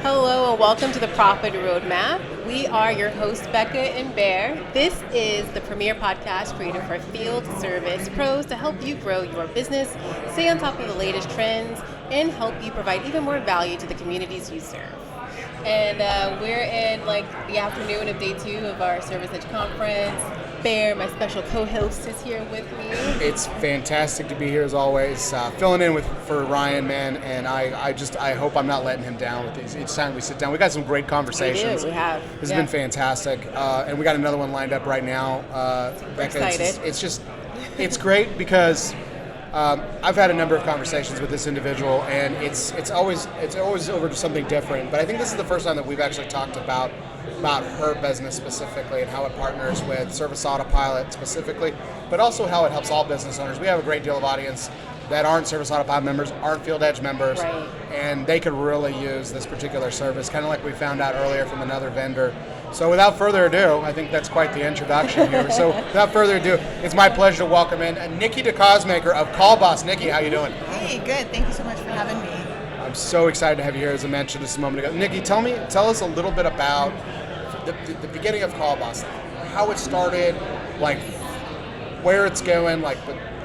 Hello and welcome to the Profit Roadmap. We are your hosts, Becca and Bear. This is the premier podcast created for field service pros to help you grow your business, stay on top of the latest trends, and help you provide even more value to the communities you serve. And we're in the afternoon of day 2 of our Service Edge conference. Bear, my special co-host, is here with me. It's fantastic to be here as always, filling in for Ryan, man, and I hope I'm not letting him down with these. Each time we sit down, we got some great conversations. We have. This has been fantastic, and we got another one lined up right now. Becca, excited. It's great because I've had a number of conversations with this individual, and it's always over to something different. But I think this is the first time that we've actually talked about her business specifically and how it partners with Service Autopilot specifically, but also how it helps all business owners. We have a great deal of audience that aren't Service Autopilot members, aren't FieldEdge members, right, and they could really use this particular service, kind of like we found out earlier from another vendor. So without further ado, I think that's quite the introduction here. So without further ado, it's my pleasure to welcome in Nikki DeCausemaker of CallBoss. Nikki, how you doing? Hey, good. Thank you so much for having me. I'm so excited to have you here, as I mentioned just a moment ago. Nikki, tell us a little bit about the beginning of CallBoss, how it started, where it's going, but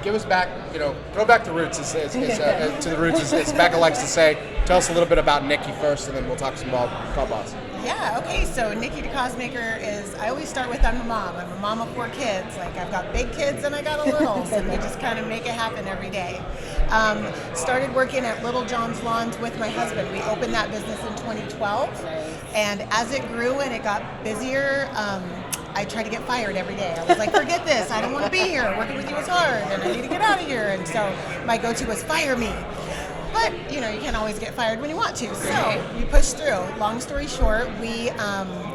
give us back, throw back the roots, to the roots, as Becca likes to say. Tell us a little bit about Nikki first, and then we'll talk some about CallBoss. Yeah, okay, so Nikki DeCausemaker I always start with I'm a mom. I'm a mom of 4 kids. I've got big kids and I got a littles, and we just kind of make it happen every day. Started working at Little John's Lawns with my husband. We opened that business in 2012, and as it grew and it got busier, I tried to get fired every day. I was like, forget this, I don't want to be here. Working with you is hard, and I need to get out of here. And so my go-to was fire me. But, you can't always get fired when you want to. So we pushed through. Long story short, we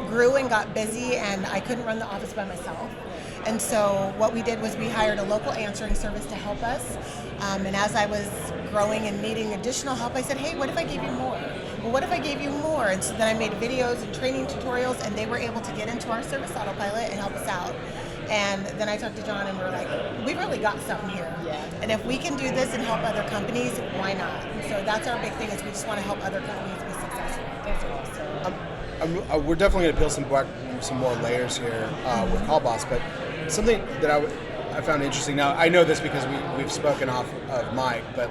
grew and got busy, and I couldn't run the office by myself. And so what we did was we hired a local answering service to help us. And as I was growing and needing additional help, I said, hey, what if I gave you more? Well, what if I gave you more? And so then I made videos and training tutorials, and they were able to get into our Service Autopilot and help us out. And then I talked to John, and we're like, we really got something here. Yeah. And if we can do this and help other companies, why not? And so that's our big thing, is we just want to help other companies be successful. That's awesome. We're definitely going to peel some more layers here with CallBoss, but something that I found interesting. Now, I know this because we've spoken off of mic, but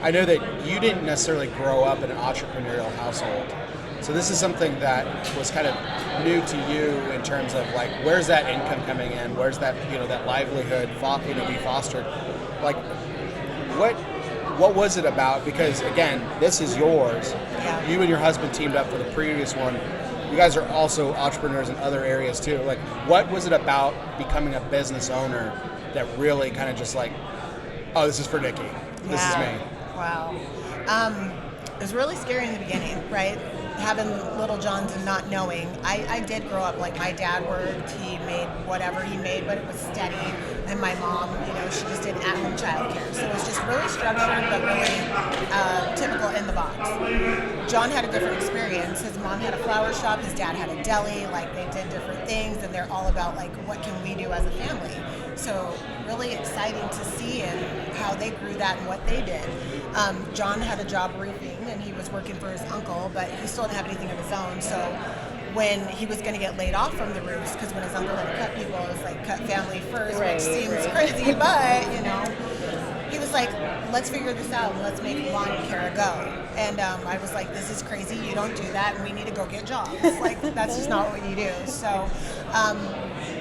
I know that you didn't necessarily grow up in an entrepreneurial household. So this is something that was kind of new to you in terms of where's that income coming in? Where's that that livelihood be fostered? What was it about? Because again, this is yours. Yeah. You and your husband teamed up for the previous one. You guys are also entrepreneurs in other areas too. What was it about becoming a business owner that really kind of just oh, this is for Nikki. This is me. Wow. It was really scary in the beginning, right? Having Little John's and not knowing. I did grow up, my dad worked, he made whatever he made, but it was steady. And my mom, she just did at-home childcare. So it was just really structured, but really typical in the box. John had a different experience. His mom had a flower shop, his dad had a deli, they did different things, and they're all about, what can we do as a family? So really exciting to see and how they grew that and what they did. John had a job roofing, and he was working for his uncle, but he still didn't have anything of his own. So when he was going to get laid off from the roofs, because when his uncle had to cut people, it was cut family first, which seems crazy, but he was like, let's figure this out and let's make lawn care a go. And I was like, this is crazy, you don't do that, and we need to go get jobs. That's just not what you do. So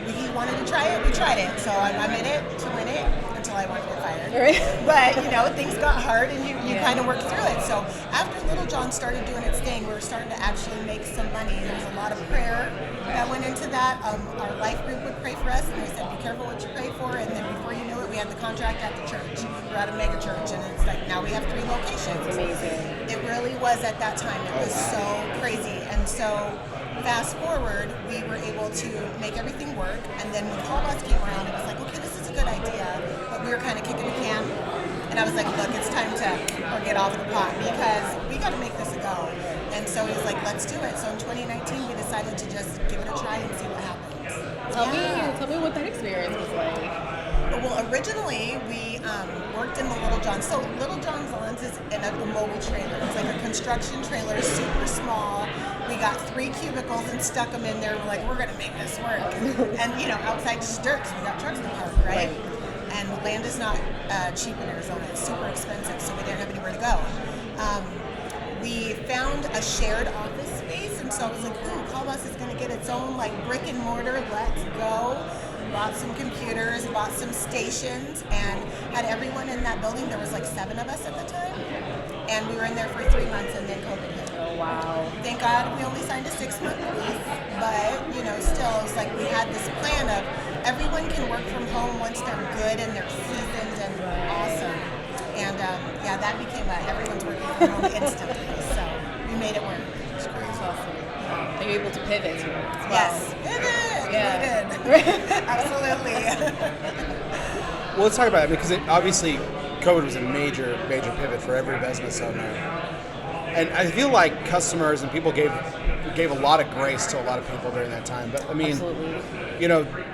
he wanted to try it, we tried it. So I'm in it to win it until I wanted to get fired. Right. But things got hard, and you kind of work through it. So after Little John started doing its thing, we were starting to actually make some money. There was a lot of prayer that went into that. Our life group would pray for us, and they said, be careful what you pray for. And then before you knew it, we had the contract at the church. We're at a mega church, and it's now we have 3 locations. That's amazing. It really was at that time. It was so crazy. And so fast forward, we were able to make everything work. And then when CallBoss came around, it was like, okay, this is a good idea. But we were kind of kicking the can. And I was like, look, it's time to get off the pot, because we got to make this a go. And so he was like, let's do it. So in 2019, we decided to just give it a try and see what happens. Tell me what that experience was like. Well, originally we worked in the Little John. So Little John's Lawns is in a mobile trailer. It's like a construction trailer, super small. We got 3 cubicles and stuck them in there. We're like, we're going to make this work. And, outside just dirt, so we got trucks to park, right? And land is not cheap in Arizona. It's super expensive, so we didn't have anywhere to go. We found a shared office space, and so I was like, ooh, CallBoss is going to get its own like brick and mortar. Let's go. Bought some computers, bought some stations, and had everyone in that building. There was like 7 of us at the time, and we were in there for 3 months, and then COVID hit. Oh, wow. Thank God we only signed a 6-month lease, but still, it's like we had this plan of everyone can work from home once they're good and they're seasoned and awesome. And that became everyone's working from home instantly, so we made it work. That's great. That's awesome. Are you able to pivot as well? Yes, pivot. Yeah. We did. Absolutely. Well, let's talk about it because obviously COVID was a major pivot for every business owner. And I feel like customers and people gave a lot of grace to a lot of people during that time. But I mean, Absolutely.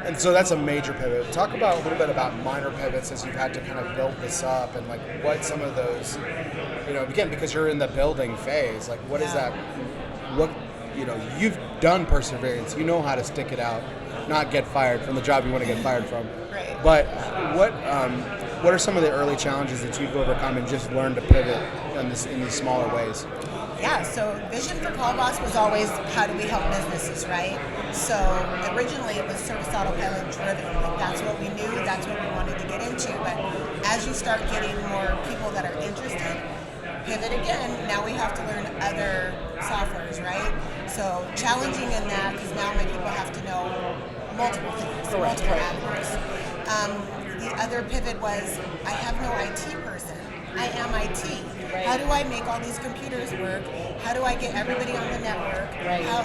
And so that's a major pivot. Talk about a little bit about minor pivots as you've had to kind of build this up and like what some of those, again, because you're in the building phase, like what is that, what, you've done perseverance, you know how to stick it out, not get fired from the job you want to get fired from. Right. But what are some of the early challenges that you've overcome and just learned to pivot in these smaller ways? Yeah, so vision for CallBoss was always how do we help businesses, right? So originally it was service autopilot driven. Like that's what we knew, that's what we wanted to get into. But as you start getting more people that are interested, pivot again, now we have to learn other softwares, right? So challenging in that because now my people have to know multiple things, multiple avenues. The other pivot was I have no IT person. I am IT. Right. How do I make all these computers work? How do I get everybody on the network? Right. How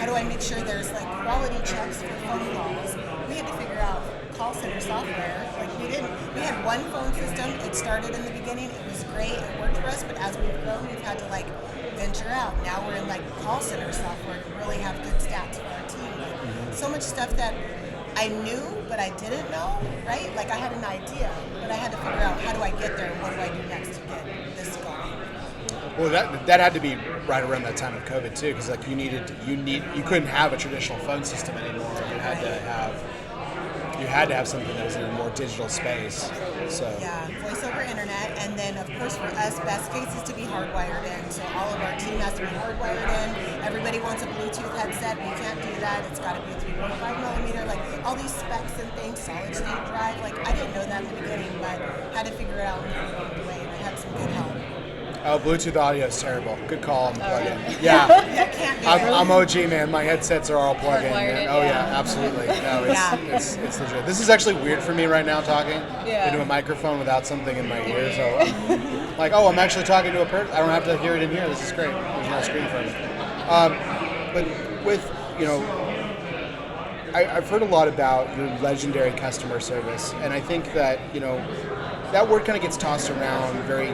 do I make sure there's like quality checks for phone calls? We had to figure out call center software. Like we had one phone system. It started in the beginning. It was great. It worked for us. But as we've grown, we've had to like venture out. Now we're in like call center software to really have good stats for our team. Like, so much stuff that I knew, but I didn't know, right? Like I had an idea, but I had to figure out how do I get there and what do I do next to get this going. Well, that had to be right around that time of COVID too, because like you couldn't have a traditional phone system anymore. You had to have something that was in a more digital space. So yeah, voice over internet, and then of course for us, best case is to be hardwired in. So all of our team has to be hardwired in. Everybody wants a Bluetooth headset. We can't do that. It's got to be a 3.5 millimeter. Like all these specs and things, solid state drive. Like I didn't know that in the beginning, but had to figure it out along the way, and I had some good help. Oh, Bluetooth audio is terrible. Good call on plug-in. Really? Yeah. I can't do it. I'm OG, man. My headsets are all plug-in. Hardwired in, Oh yeah. yeah, absolutely. No, it's legit. This is actually weird for me right now talking into a microphone without something in my ear. So, like, I'm actually talking to a person. I don't have to hear it in here. This is great. There's no screen for me. But with I've heard a lot about your legendary customer service, and I think that that word kind of gets tossed around very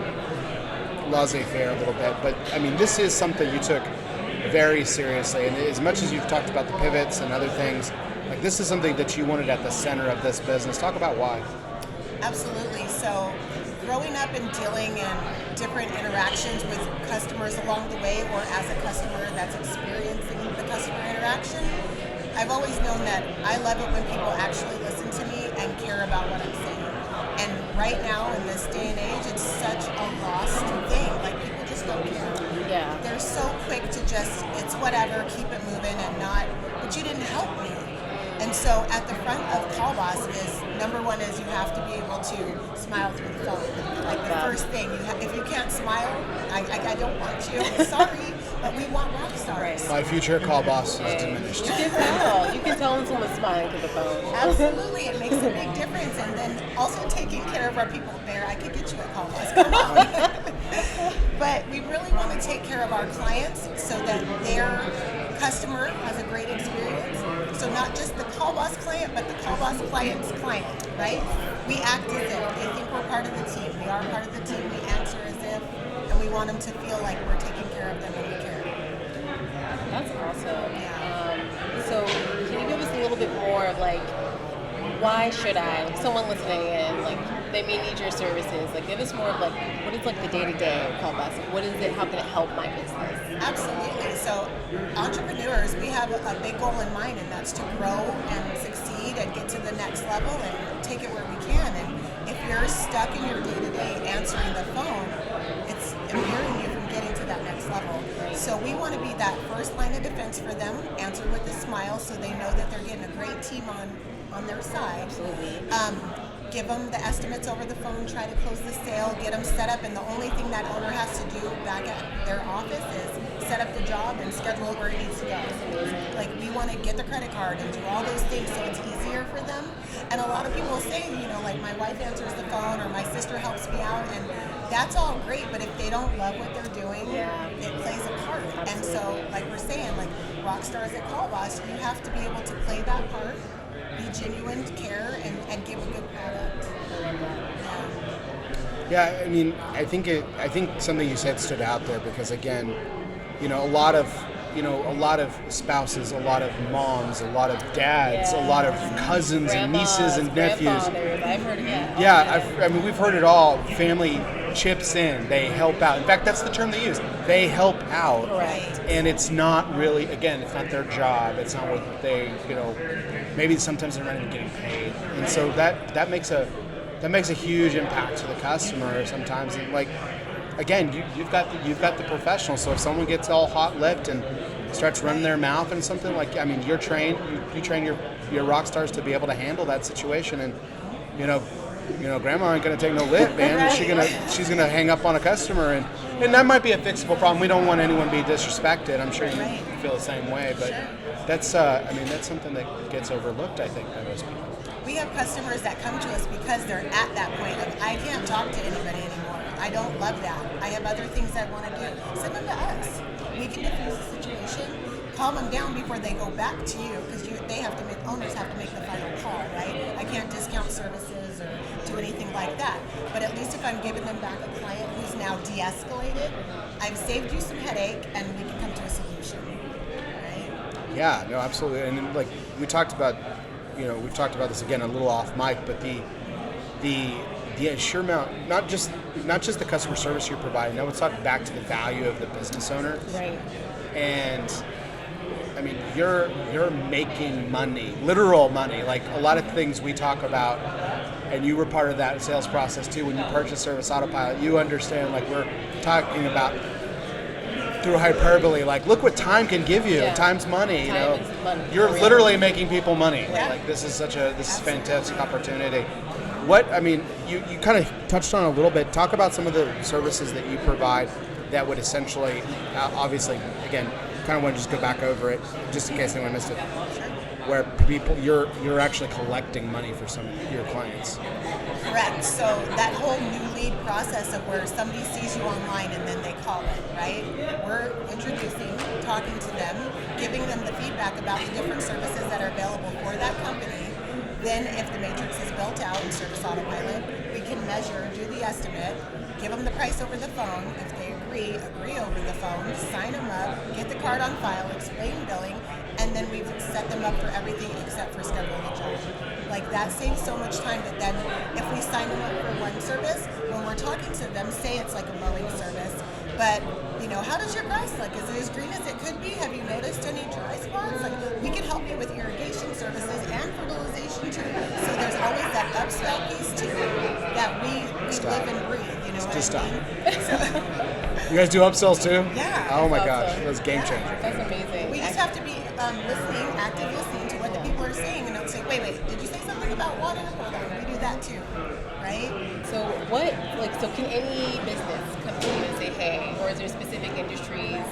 laissez-faire a little bit, but I mean, this is something you took very seriously, and as much as you've talked about the pivots and other things, like this is something that you wanted at the center of this business. Talk about why. Absolutely. So growing up and dealing in different interactions with customers along the way, or as a customer that's experiencing the customer interaction, I've always known that I love it when people actually listen to me and care about what I'm saying. And right now, in this day and age, it's such a lost thing. Like, people just don't care. Yeah. They're so quick to just, it's whatever, keep it moving and not, but you didn't help me. And so at the front of CallBoss is, number one is you have to be able to smile through the phone. Like the first thing, if you can't smile, I don't want you. Sorry, but we want rock stars. Right. My future CallBoss is diminished. You can tell when someone's smiling through the phone. Absolutely, it makes a big difference. And then also taking care of our people. Bear, I could get you at CallBoss. Come on. But we really want to take care of our clients so that their customer has a great experience. So not just the CallBoss client, but the CallBoss client's client, right? We act as if. They think we're part of the team. We are part of the team. We answer as if. And we want them to feel like we're taking care of them and we care. That's awesome. Yeah. So can you give us a little bit more of like, why should I? Like someone listening in, like they may need your services. Like give us more of like what is like the day-to-day of CallBoss? Like, what is it? How can it help my business? Absolutely. So entrepreneurs, we have a big goal in mind, and that's to grow and succeed and get to the next level and take it where we can. And if you're stuck in your day-to-day answering the phone, it's impairing you from getting to that next level. So we want to be that first line of defense for them, answer with a smile so they know that they're getting a great team on their side. Absolutely. Give them the estimates over the phone, try to close the sale, get them set up, and the only thing that owner has to do back at their office is set up the job and schedule it where it needs to go. Like, we want to get the credit card and do all those things so it's easier for them. And a lot of people say, like my wife answers the phone or my sister helps me out, and that's all great, but if they don't love what they're doing, it plays a part. Absolutely. And so, like we're saying, like rock stars at CallBoss, you have to be able to play that part, be genuine, care, and give a good product. Yeah, I mean, I think something you said stood out there because again, a lot of spouses, a lot of moms, a lot of dads, a lot of cousins and nieces and nephews. I've heard it. Yeah, we've heard it all. Family chips in, they help out. In fact, that's the term they use. They help out. Correct. And it's not really, again, it's not their job. It's not what they, maybe sometimes they're not even getting paid. And so that makes a huge impact to the customer sometimes. And like, again, you've got the professional. So if someone gets all hot-lipped and starts running their mouth and something like, you're trained. You train your rock stars to be able to handle that situation. And grandma ain't gonna take no lip, man. Right. She's gonna hang up on a customer, and that might be a fixable problem. We don't want anyone to be disrespected. I'm sure you feel the same way, but that's something that gets overlooked, I think, by most people. We have customers that come to us because they're at that point of, I can't talk to anybody anymore. I don't love that. I have other things I want to do. Send them to us. We can diffuse the situation, calm them down before they go back to you, because owners have to make the final call, right? I can't discount services or do anything like that. But at least if I'm giving them back a client who's now de-escalated, I've saved you some headache and we can come to a solution, right? Yeah, no, absolutely. And like we talked about, we've talked about this again a little off mic, but the sheer amount, not just the customer service you're providing. Now let's talk back to the value of the business owner. Right. And you're making money, literal money. Like a lot of things we talk about, and you were part of that sales process too. When you purchase Service Autopilot, you understand. Like we're talking about through hyperbole. Like look what time can give you. Yeah. Time's money. Time is money. You're literally making people money. Yeah. Like this is a fantastic opportunity. You kind of touched on a little bit. Talk about some of the services that you provide that would essentially, obviously, again, kind of want to just go back over it just in case anyone missed it. Where people, you're actually collecting money for some of your clients. Correct. So that whole new lead process of where somebody sees you online and then they call it, right? We're introducing, talking to them, giving them the feedback about the different services that are available for that company. Then if the matrix is built out in Service Autopilot, we can measure, do the estimate, give them the price over the phone. If they agree over the phone, sign them up, get the card on file, explain billing, and then we've set them up for everything except for scheduling a job. Like that saves so much time that then if we sign them up for one service, when we're talking to them, say it's like a mowing service, but how does your grass look? Is it as green as it could be? Have you noticed any dry spots? Like we can help you with irrigation services and fertilization too. So there's always that upsell piece too that we live and breathe. Just what I mean? You guys do upsells too? Yeah. Oh my gosh, that's game changer. That's amazing. We just have to be active listening to what the people are saying, and don't say, wait, did you say something about water? Hold on, we do that too, right? So can any business come to you and say, hey, or is there specific industries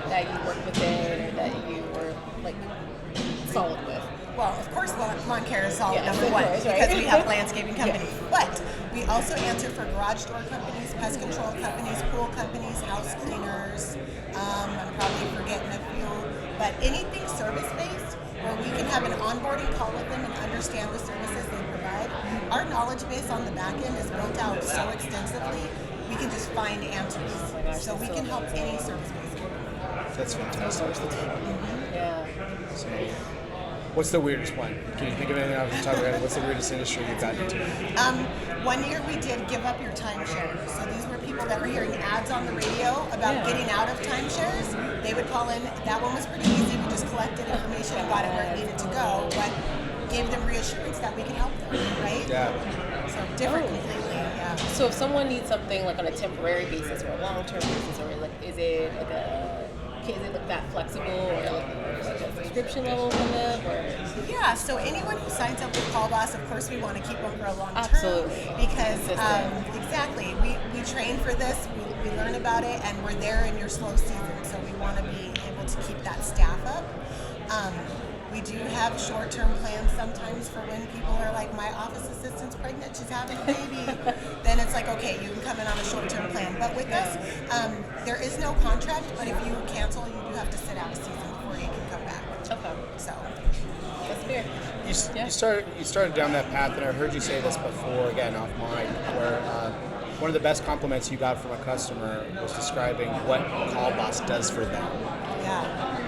that you work within or that you were solid with? Well, of course, lawn care is solid number of one course, right? because we have landscaping companies. But we also answer for garage door companies, pest control companies, pool companies, house cleaners. I'm probably forgetting a few, but anything service-based where we can have an onboarding call with them and understand the services they provide. Our knowledge base on the back end is built out so extensively, we can just find answers. So we can help any service-based company. That's fantastic. Yeah. So, What's the weirdest one? Can you think of anything off the top of your head? What's the weirdest industry you've gotten into? 1 year we did give up your timeshare. So these were people that were hearing ads on the radio about getting out of timeshares. They would call in. That one was pretty easy. We just collected information and got it where it needed to go, but gave them reassurance that we could help them, right? Yeah. So different completely, yeah. So if someone needs something like on a temporary basis or a long-term basis, or like is it like that flexible, or like a subscription level limit, or? Yeah, so anyone who signs up with CallBoss, of course we want to keep them for a long term. Absolutely. Because exactly, we train for this, we learn about it, and we're there in your slow season, so we want to be able to keep that staff up. We do have short-term plans sometimes for when people are like, my office assistant's pregnant, she's having a baby. Then it's like, okay, you can come in on a short-term plan. But with us, there is no contract, but if you cancel, you do have to sit out a season before you can come back. Okay. So That's fair. You started down that path, and I heard you say this before, again, off mic, where one of the best compliments you got from a customer was describing what CallBoss does for them. yeah.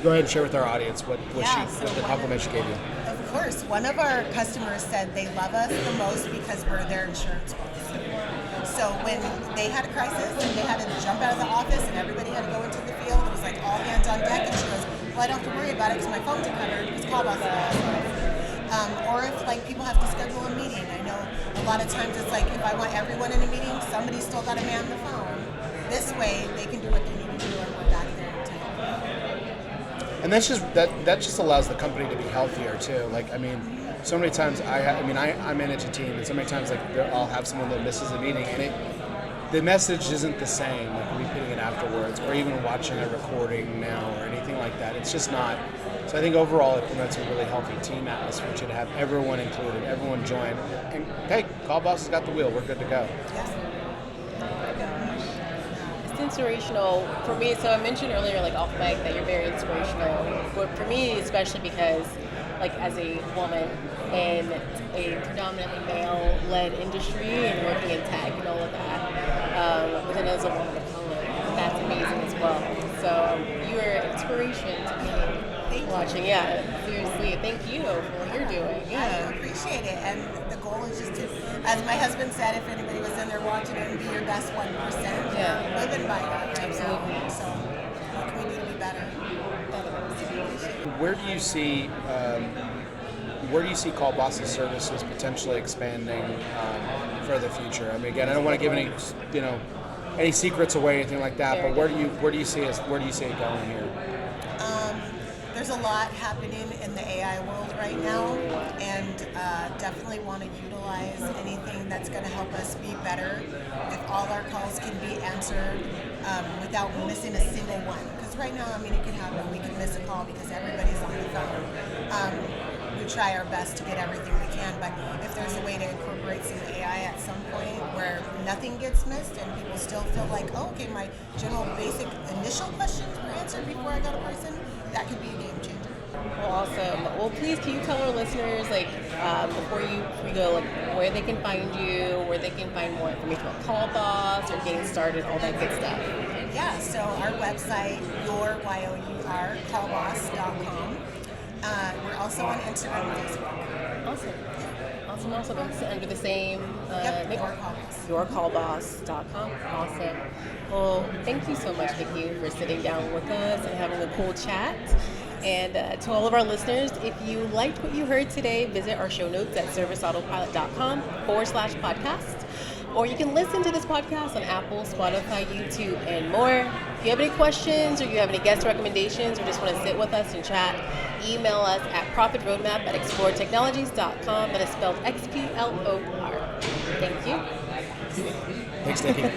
Go ahead and share with our audience what the compliment she gave you. Of course, one of our customers said they love us the most because we're their insurance policy. So when they had a crisis and they had to jump out of the office and everybody had to go into the field, it was like all hands on deck, and she goes, well, I don't have to worry about it because my phone's covered because CallBoss is. Or if like people have to schedule a meeting. I know a lot of times it's like if I want everyone in a meeting, somebody's still got to man the phone. This way they can do what they need to do and we're back there to help. And that's just that just allows the company to be healthier too. Like, I mean, so many times I manage a team, and so many times like I'll have someone that misses a meeting, and the message isn't the same, like repeating it afterwards, or even watching a recording now or anything like that. It's just not. So I think overall it promotes a really healthy team atmosphere to have everyone included, everyone join, and hey, CallBoss has got the wheel. We're good to go. Inspirational for me. So I mentioned earlier, like off mic, that you're very inspirational. But for me, especially because, like, as a woman in a predominantly male-led industry and working in tech and all of that, but then as a woman of color, that's amazing as well. So you are an inspiration to me. Watching, seriously, thank you for what you're doing. Yeah, I appreciate it, and the goal is just to, as my husband said, if anybody was in there watching it, be your best 1%. Living by that right Absolutely. now. So, what can we do to be better? Where do you see CallBoss's services potentially expanding for the future? I mean, again, I don't want to give any secrets away, anything like that. But where do you see it going here? There's a lot happening in the AI world right now, and definitely want to utilize anything that's going to help us be better. If all our calls can be answered without missing a single one, because right now, I mean, it can happen. We can miss a call because everybody's on the phone. We try our best to get everything we can, but if there's a way to incorporate some AI at some point where nothing gets missed and people still feel like, oh, okay, my general basic initial questions were answered before I got a person, that could be a game changer. Well, awesome. Well, please, can you tell our listeners, like, before we go, like, where they can find you, where they can find more information about CallBoss or getting started, all that good stuff? Yeah, so our website, callboss.com. We're also on Instagram and Facebook. Awesome. It's under the same yourcallboss.com. Awesome. Well, thank you so much, Nikki, for sitting down with us and having a cool chat. And to all of our listeners, if you liked what you heard today, visit our show notes at serviceautopilot.com/podcast. Or you can listen to this podcast on Apple, Spotify, YouTube, and more. If you have any questions or you have any guest recommendations or just want to sit with us and chat, email us at profitroadmap@exploretechnologies.com. That is spelled XPLOR. Thank you. Thanks, Nikki.